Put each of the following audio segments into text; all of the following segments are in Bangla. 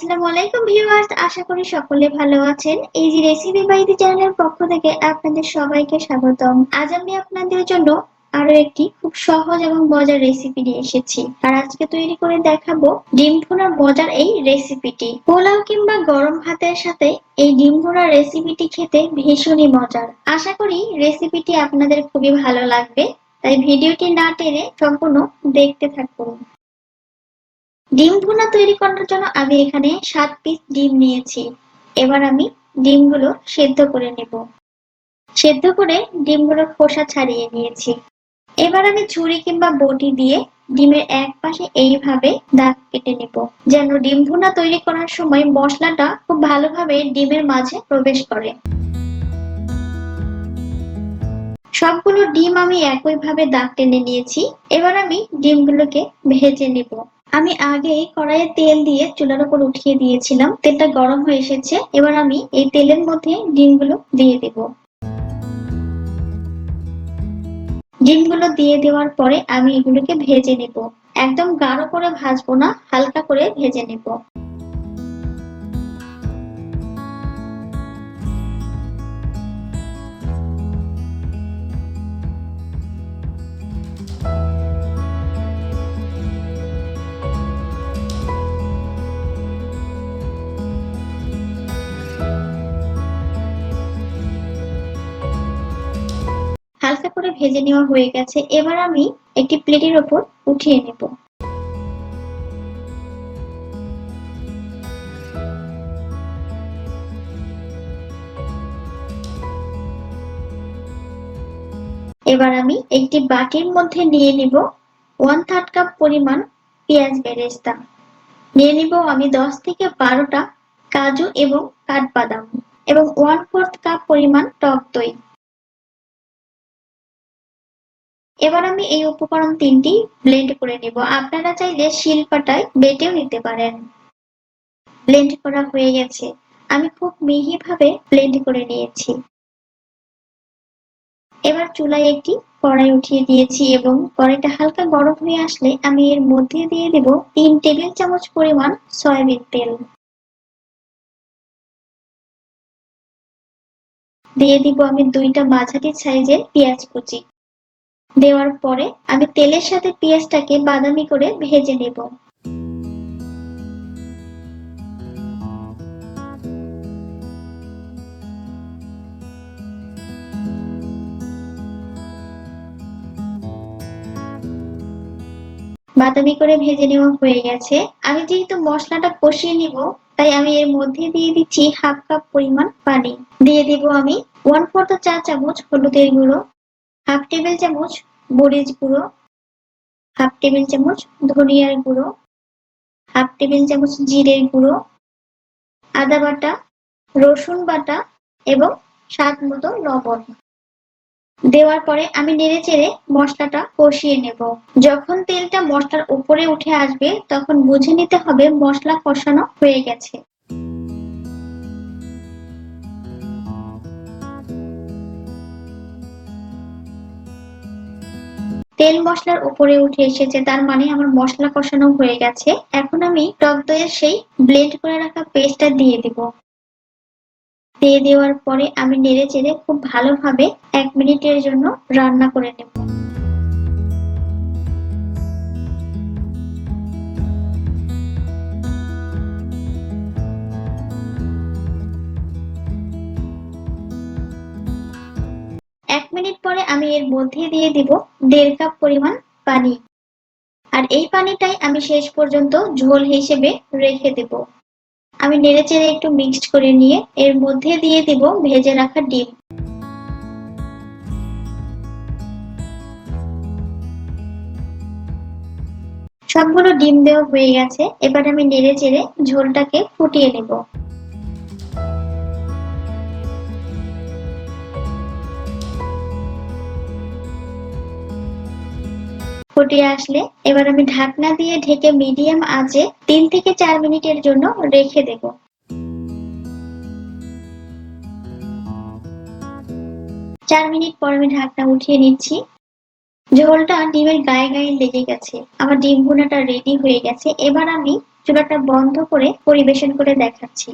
আসসালামু আলাইকুম ভিউয়ার্স, আশা করি সকলে ভালো আছেন। এই যে রেসিপি বাইদি চ্যানেলের পক্ষ থেকে আপনাদের সবাইকে স্বাগতম। আজ আমি আপনাদের জন্য আরো একটি খুব সহজ এবং মজার রেসিপি নিয়ে এসেছি। আর আজকে তৈরি করে দেখাবো ডিম ভুনার মজার এই রেসিপিটি। পোলাও কিংবা গরম ভাতের সাথে এই ডিম ভুনার রেসিপিটি খেতে ভীষণই মজার। আশা করি রেসিপিটি আপনাদের খুবই ভালো লাগবে, তাই ভিডিওটি না টেনে সম্পূর্ণ দেখতে থাকুন। ডিম ভুনা তৈরি করার জন্য আমি এখানে 7 পিস ডিম নিয়েছি। এবার আমি ডিমগুলো সেদ্ধ করে নেব। সেদ্ধ করে ডিমগুলোর খোসা ছাড়িয়ে নিয়েছি। এবার আমি ছুরি কিংবা বটি দিয়ে ডিমের এক পাশে এইভাবে দাগ কেটে নেব, যেন ডিম ভুনা তৈরি করার সময় মশলাটা খুব ভালোভাবে ডিমের মাঝে প্রবেশ করে। সবগুলো ডিম আমি একইভাবে দাগ টেনে নিয়েছি। এবার আমি ডিমগুলোকে ভেজে নেব। আমি আগেই কড়াইয়ে তেল দিয়ে চুলার উপর উঠিয়ে দিয়েছিলাম। তেলটা গরম হয়ে এসেছে। এবার আমি এই তেলের মধ্যে ডিমগুলো দিয়ে দেব। ডিমগুলো দিয়ে দেওয়ার পরে আমি এগুলোকে ভেজে নেব। একদম গাঢ় করে ভাজবো না, হালকা করে ভেজে নেব। হালকা করে ভেজে নেওয়া হয়ে গেছে। এবার আমি একটি প্লেটের ওপর উঠিয়ে নেব। এবার আমি একটি বাটির মধ্যে নিয়ে নিব 1/3 কাপ পরিমাণ পেঁয়াজ বেরেস্তা। নিয়ে নিব আমি 10 থেকে 12টা কাজু এবং কাঠবাদাম এবং 1/4 কাপ পরিমাণ টক দই। এবার আমি এই উপকরণ তিনটি ব্লেন্ড করে নেব। আপনারা চাইলে শিলপাটায় বেটেও নিতে পারেন। ব্লেন্ড করা হয়ে গেছে। আমি খুব মিহিভাবে ব্লেন্ড করে নিয়েছি। এবার চুলায় একটি কড়াই উঠিয়ে দিয়েছি এবং কড়াইটা হালকা গরম হয়ে আসলে আমি এর মধ্যে দিয়ে দেব 3 টেবিল চামচ পরিমাণ সয়াবিন তেল। দিয়ে দিব আমি 2টা মাঝারি সাইজের পেঁয়াজ কুচি। দেওয়ার পরে আমি তেলের সাথে পেঁয়াজটাকে বাদামি করে ভেজে নেব। বাদামি করে ভেজে নেওয়া হয়ে গেছে। আমি যেহেতু মশলাটা কষিয়ে নিব, তাই আমি এর মধ্যে দিয়ে দিচ্ছি 1/2 কাপ পরিমাণ পানি। দিয়ে দিব আমি 1/4 চা চামচ হলুদের গুঁড়ো, 1/2 টেবিল চামচ মরিচ গুঁড়ো, 1/2 টেবিল চামচ ধনিয়ার গুঁড়ো, 1/2 টেবিল চামচ জিরের গুঁড়ো, আদা বাটা, রসুন বাটা এবং স্বাদ মতো লবণ। দেওয়ার পরে আমি নেড়েচেড়ে মশলাটা কষিয়ে নেব। যখন তেলটা মশলার উপরে উঠে আসবে তখন বুঝে নিতে হবে মশলা কষানো হয়ে গেছে। তেল মশলার উপরে উঠে এসেছে, তার মানে আমার মশলা কষানো হয়ে গেছে। এখন আমি টক দইয়ের সেই ব্লেন্ড করে রাখা পেস্টটা দিয়ে দিব। দিয়ে দেওয়ার পরে আমি নেড়েচেড়ে খুব ভালোভাবে 1 মিনিটের জন্য রান্না করে নেব। এক মিনিট পরে আমি এর মধ্যে দিয়ে দিব 1.5 কাপ পরিমাণ পানি। আর এই পানিটাই আমি শেষ পর্যন্ত ঝোল হিসেবে রেখে দেব। আমি নেড়েচেড়ে একটু মিক্সড করে নিয়ে এর মধ্যে দিয়ে দিব ভেজে রাখা ডিম। সবগুলো ডিম দেওয়া হয়ে গেছে। এবার আমি নেড়েচেড়ে ঝোলটাকে ফুটিয়ে নেব। ফুটিয়ে আসলে এবার আমি ঢাকনা দিয়ে ঢেকে মিডিয়াম আঁচে 3 থেকে 4 মিনিটের জন্য রেখে দেব। 4 মিনিট পর আমি ঢাকনা উঠিয়ে নিচ্ছি। ঝোলটা ডিমের গায়ে গায়ে লেগে গেছে। আমার ডিম ভুনাটা রেডি হয়ে গেছে। এবার আমি চুলাটা বন্ধ করে পরিবেশন করে দেখাচ্ছি।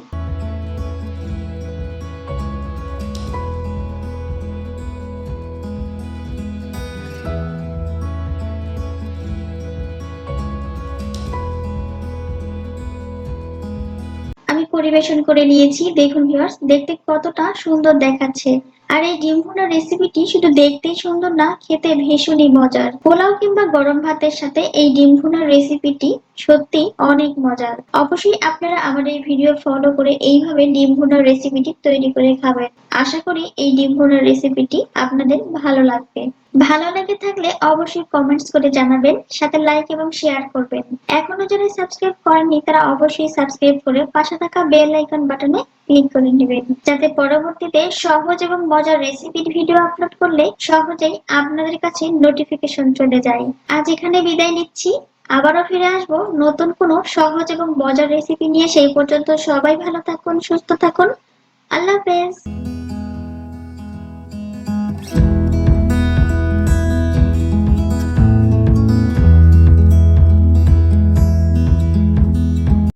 আমি পরিবেশন করে নিয়েছি। দেখুন ভিউয়ার্স, দেখতে কতটা সুন্দর দেখাচ্ছে। আর এই ডিম ভুনার রেসিপিটি শুধু দেখতেই সুন্দর না, খেতে ভীষণই মজার। পোলাও কিংবা গরম ভাতের সাথে এই ডিম ভুনার রেসিপিটি সত্যি অনেক মজার। অবশ্যই আপনারা আমার এই ভিডিও ফলো করে এইভাবে ডিম ভুনার রেসিপিটি তৈরি করে খাবেন। আশা করি এই ডিম ভুনার রেসিপিটি আপনাদের ভালো লাগবে। ভালো লেগে থাকলে অবশ্যই কমেন্টস করে জানাবেন, সাথে লাইক এবং শেয়ার করবেন। এখনো যারা সাবস্ক্রাইব করেননি তারা অবশ্যই সাবস্ক্রাইব করে পাশে থাকা বেল আইকন বাটনে ক্লিক করে নেবেন, যাতে পরবর্তীতে সহজ এবং মজার রেসিপির ভিডিও আপলোড করলে সহজেই আপনাদের কাছে নোটিফিকেশন চলে যায়। আজ এখানে বিদায় নিচ্ছি। আবারও ফিরে আসবো নতুন কোনো সহজ এবং মজার রেসিপি নিয়ে। সেই পর্যন্ত সবাই ভালো থাকুন, সুস্থ থাকুন। আল্লাহ হাফেজ।